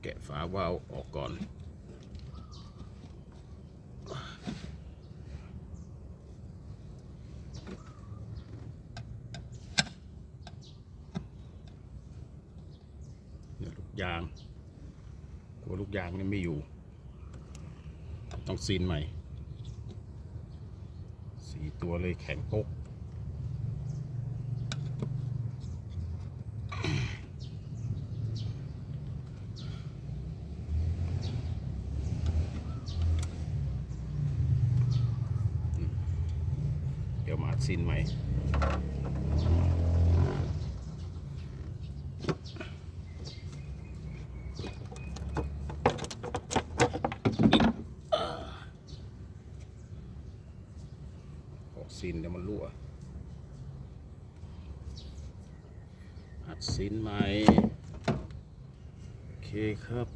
แกะฝาวาล์วออกก่อนลูกยางกลัวลูกยางนี่ไม่อยู่ต้องซีนใหม่4 ตัวเลยแข็งโป๊กเดี๋ยวมาซีนใหม่ซีนเดี๋ยวมันรั่วอัดซีนใหม่โอเคครับ